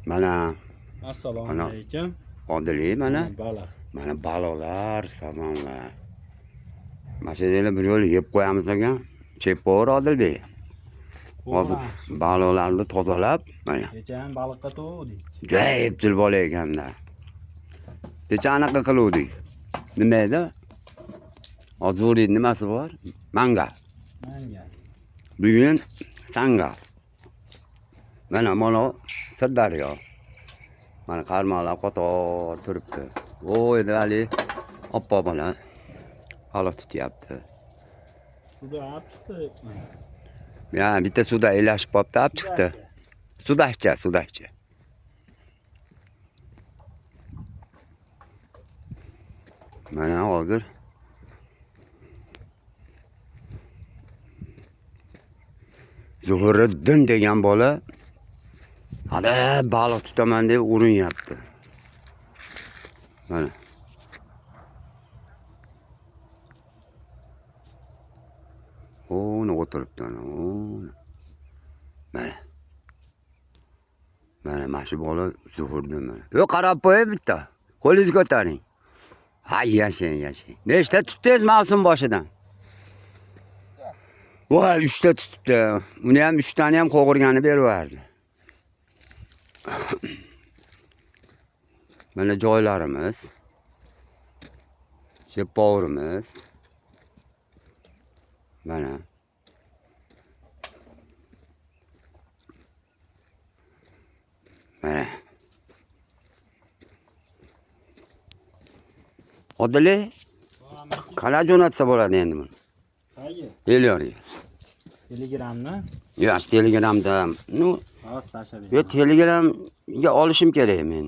Mana Assalomu Ana. alaykum. Odiliy mana. Bala. Mana balolar, sazonlar. Mana shu yerda bir yo'l yeb qo'yamiz ekan. Chepor Odilbek. Hozir balolarni tozalab, mana. Kecha ham baliqqa to'g'dik. Juda epchil bola ekanda. Kecha anaqa qiluvdik. Nima edi? Hozir nimasi bor? Mangal. Manga. Bugun sangal. Mana Sirdaryo. Mana qarmoqlar qator turibdi. Voy dali oppo bola. Baliq tutyapti. Suda olib chiqdi. Ya bitta suvda elashib qolibdi, olib chiqdi. Sudashcha. Mana hozir Zuhuriddin degan bola hali baliq tutaman deb urinyapti. Mana. O'ni o'tiribdi ana. Mana shu bola Zuhuriddin mana. Yo qarab qo'y bitta. Qo'lingizni ko'taring. Ha, yashang. Nechta tutdingiz mavsum boshidan? Voy, 3 ta tutibdi. Uni ham 3 tani ham qo'g'irgani berverdi. Mana joylarimiz. Cheporimiz. Mana. Odili qala jo'natsa bo'ladi endi buni. Qayga? Elyorga. Telegramni? Yo'q, Telegramda. Hozir tashlab Yo Telegramga olishim kerak men.